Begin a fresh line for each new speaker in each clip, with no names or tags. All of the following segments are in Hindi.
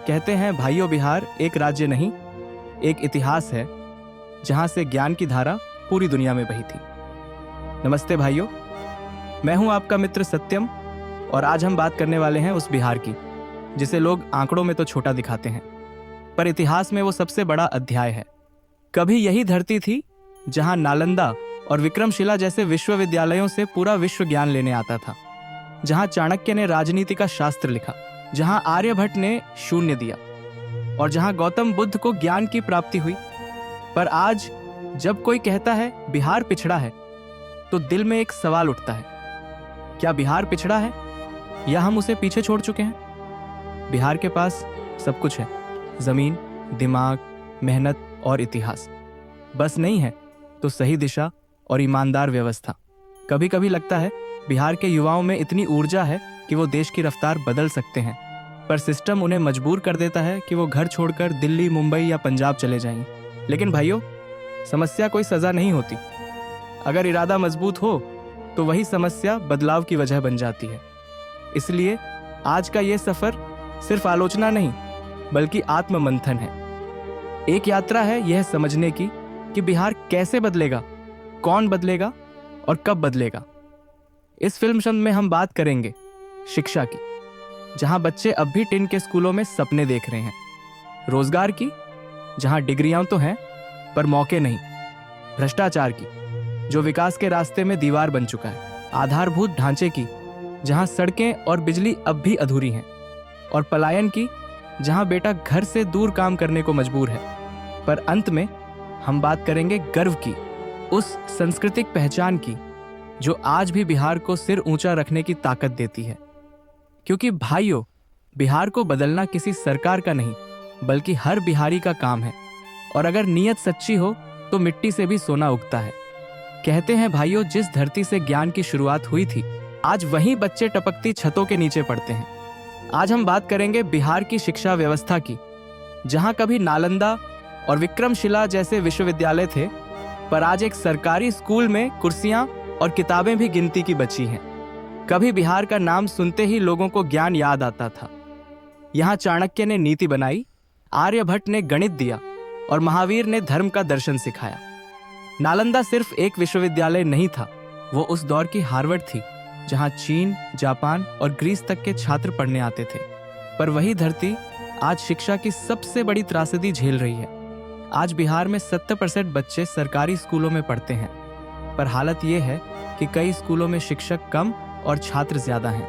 कहते हैं भाइयों, बिहार एक राज्य नहीं, एक इतिहास है जहां से ज्ञान की धारा पूरी दुनिया में बही थी। नमस्ते भाइयों, मैं हूं आपका मित्र सत्यम और आज हम बात करने वाले हैं उस बिहार की जिसे लोग आंकड़ों में तो छोटा दिखाते हैं, पर इतिहास में वो सबसे बड़ा अध्याय है। कभी यही धरती थी जहां नालंदा और विक्रमशिला जैसे विश्वविद्यालयों से पूरा विश्व ज्ञान लेने आता था, जहां चाणक्य ने राजनीति का शास्त्र लिखा, जहां आर्यभट्ट ने शून्य दिया और जहां गौतम बुद्ध को ज्ञान की प्राप्ति हुई। पर आज जब कोई कहता है बिहार पिछड़ा है तो दिल में एक सवाल उठता है, क्या बिहार पिछड़ा है या हम उसे पीछे छोड़ चुके हैं? बिहार के पास सब कुछ है, जमीन, दिमाग, मेहनत और इतिहास। बस नहीं है तो सही दिशा और ईमानदार व्यवस्था। कभी कभी लगता है बिहार के युवाओं में इतनी ऊर्जा है कि वो देश की रफ्तार बदल सकते हैं, पर सिस्टम उन्हें मजबूर कर देता है कि वो घर छोड़कर दिल्ली, मुंबई या पंजाब चले जाएं। लेकिन भाइयों, समस्या कोई सजा नहीं होती। अगर इरादा मजबूत हो तो वही समस्या बदलाव की वजह बन जाती है। इसलिए आज का ये सफर सिर्फ आलोचना नहीं बल्कि आत्ममंथन है। एक यात्रा है यह समझने की कि बिहार कैसे बदलेगा, कौन बदलेगा और कब बदलेगा। इस फिल्म शब्द में हम बात करेंगे शिक्षा की, जहां बच्चे अब भी टिन के स्कूलों में सपने देख रहे हैं, रोजगार की, जहां डिग्रियां तो हैं पर मौके नहीं, भ्रष्टाचार की, जो विकास के रास्ते में दीवार बन चुका है, आधारभूत ढांचे की, जहां सड़कें और बिजली अब भी अधूरी हैं, और पलायन की, जहां बेटा घर से दूर काम करने को मजबूर है। पर अंत में हम बात करेंगे गर्व की, उस सांस्कृतिक पहचान की जो आज भी बिहार को सिर ऊंचा रखने की ताकत देती है। क्योंकि भाइयों, बिहार को बदलना किसी सरकार का नहीं बल्कि हर बिहारी का काम है, और अगर नीयत सच्ची हो तो मिट्टी से भी सोना उगता है। कहते हैं भाइयों, जिस धरती से ज्ञान की शुरुआत हुई थी, आज वहीं बच्चे टपकती छतों के नीचे पढ़ते हैं। आज हम बात करेंगे बिहार की शिक्षा व्यवस्था की, जहां कभी नालंदा और विक्रमशिला जैसे विश्वविद्यालय थे, पर आज एक सरकारी स्कूल में कुर्सियां और किताबें भी गिनती की बची हैं। कभी बिहार का नाम सुनते ही लोगों को ज्ञान याद आता था। यहाँ चाणक्य ने नीति बनाई, आर्यभट्ट ने गणित दिया और महावीर ने धर्म का दर्शन सिखाया। नालंदा सिर्फ एक विश्वविद्यालय नहीं था, वो उस दौर की हार्वर्ड थी, जहाँ चीन, जापान और ग्रीस तक के छात्र पढ़ने आते थे। पर वही धरती आज शिक्षा की सबसे बड़ी त्रासदी झेल रही है। आज बिहार में 70% बच्चे सरकारी स्कूलों में पढ़ते हैं, पर हालत यह है कि कई स्कूलों में शिक्षक कम और छात्र ज्यादा हैं।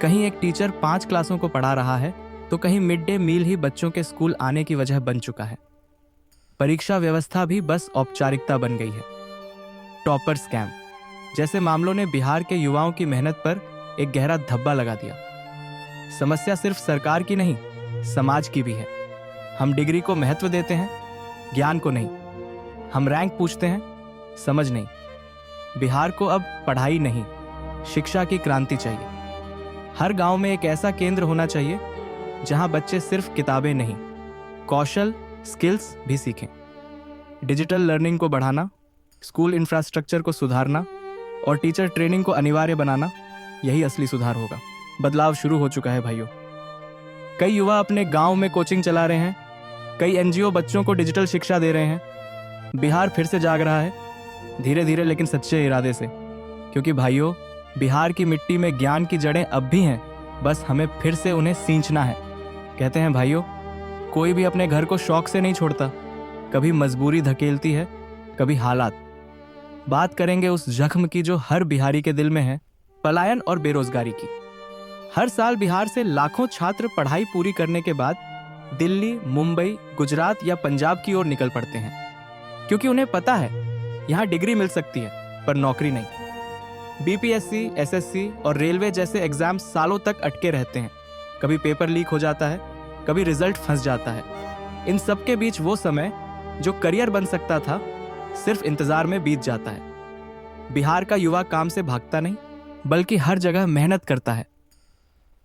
कहीं एक टीचर 5 क्लासों को पढ़ा रहा है तो कहीं मिड डे मील ही बच्चों के स्कूल आने की वजह बन चुका है। परीक्षा व्यवस्था भी बस औपचारिकता बन गई है। टॉपर स्कैम जैसे मामलों ने बिहार के युवाओं की मेहनत पर एक गहरा धब्बा लगा दिया। समस्या सिर्फ सरकार की नहीं, समाज की भी है। हम डिग्री को महत्व देते हैं, ज्ञान को नहीं। हम रैंक पूछते हैं, समझ नहीं। बिहार को अब पढ़ाई नहीं, शिक्षा की क्रांति चाहिए। हर गांव में एक ऐसा केंद्र होना चाहिए जहां बच्चे सिर्फ किताबें नहीं, कौशल, स्किल्स भी सीखें। डिजिटल लर्निंग को बढ़ाना, स्कूल इंफ्रास्ट्रक्चर को सुधारना और टीचर ट्रेनिंग को अनिवार्य बनाना, यही असली सुधार होगा। बदलाव शुरू हो चुका है भाइयों। कई युवा अपने गांव में कोचिंग चला रहे हैं, कई एनजीओ बच्चों को डिजिटल शिक्षा दे रहे हैं। बिहार फिर से जाग रहा है, धीरे धीरे लेकिन सच्चे इरादे से। क्योंकि भाइयों, बिहार की मिट्टी में ज्ञान की जड़ें अब भी हैं, बस हमें फिर से उन्हें सींचना है। कहते हैं भाइयों, कोई भी अपने घर को शौक से नहीं छोड़ता, कभी मजबूरी धकेलती है, कभी हालात। बात करेंगे उस जख्म की जो हर बिहारी के दिल में है, पलायन और बेरोजगारी की। हर साल बिहार से लाखों छात्र पढ़ाई पूरी करने के बाद दिल्ली, मुंबई, गुजरात या पंजाब की ओर निकल पड़ते हैं, क्योंकि उन्हें पता है यहाँ डिग्री मिल सकती है पर नौकरी नहीं। बीपीएससी, एसएससी और रेलवे जैसे एग्जाम सालों तक अटके रहते हैं। कभी पेपर लीक हो जाता है, कभी रिजल्ट फंस जाता है। इन सब के बीच वो समय जो करियर बन सकता था, सिर्फ इंतजार में बीत जाता है। बिहार का युवा काम से भागता नहीं बल्कि हर जगह मेहनत करता है।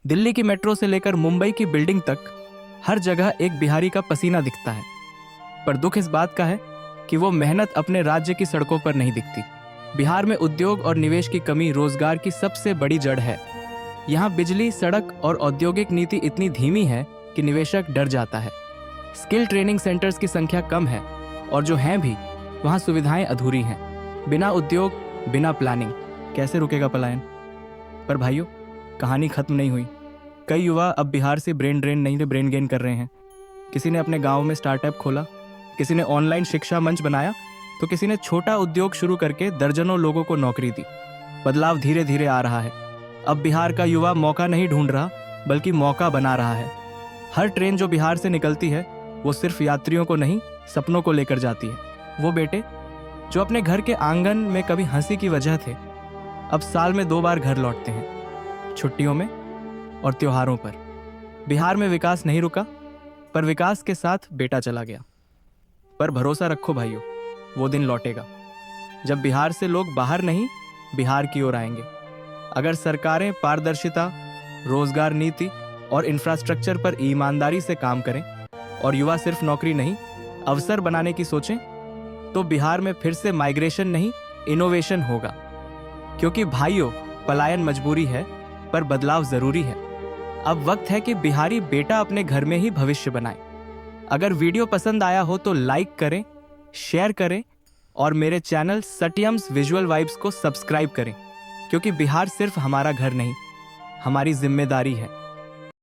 दिल्ली की मेट्रो से लेकर मुंबई की बिल्डिंग तक हर जगह एक बिहारी का पसीना दिखता है। पर दुख इस बात का है कि वो मेहनत अपने राज्य की सड़कों पर नहीं दिखती। बिहार में उद्योग और निवेश की कमी रोजगार की सबसे बड़ी जड़ है। यहाँ बिजली, सड़क और औद्योगिक नीति इतनी धीमी है कि निवेशक डर जाता है। स्किल ट्रेनिंग सेंटर्स की संख्या कम है और जो हैं भी वहाँ सुविधाएं अधूरी हैं। बिना उद्योग, बिना प्लानिंग कैसे रुकेगा पलायन? पर भाइयों, कहानी खत्म नहीं हुई। कई युवा अब बिहार से ब्रेन ड्रेन नहीं ब्रेन गेन कर रहे हैं। किसी ने अपने गांव में स्टार्टअप खोला, किसी ने ऑनलाइन शिक्षा मंच बनाया, तो किसी ने छोटा उद्योग शुरू करके दर्जनों लोगों को नौकरी दी। बदलाव धीरे धीरे आ रहा है। अब बिहार का युवा मौका नहीं ढूंढ रहा, बल्कि मौका बना रहा है। हर ट्रेन जो बिहार से निकलती है वो सिर्फ यात्रियों को नहीं, सपनों को लेकर जाती है। वो बेटे जो अपने घर के आंगन में कभी हंसी की वजह थे, अब साल में 2 बार घर लौटते हैं, छुट्टियों में और त्योहारों पर। बिहार में विकास नहीं रुका, पर विकास के साथ बेटा चला गया। पर भरोसा रखो भाइयों, वो दिन लौटेगा जब बिहार से लोग बाहर नहीं, बिहार की ओर आएंगे। अगर सरकारें पारदर्शिता, रोजगार नीति और इंफ्रास्ट्रक्चर पर ईमानदारी से काम करें और युवा सिर्फ नौकरी नहीं, अवसर बनाने की सोचें, तो बिहार में फिर से माइग्रेशन नहीं, इनोवेशन होगा। क्योंकि भाइयों, पलायन मजबूरी है, पर बदलाव जरूरी है। अब वक्त है कि बिहारी बेटा अपने घर में ही भविष्य बनाए। अगर वीडियो पसंद आया हो तो लाइक करें, शेयर करें और मेरे चैनल सत्यम्स विजुअल वाइब्स को सब्सक्राइब करें, क्योंकि बिहार सिर्फ हमारा घर नहीं, हमारी जिम्मेदारी है।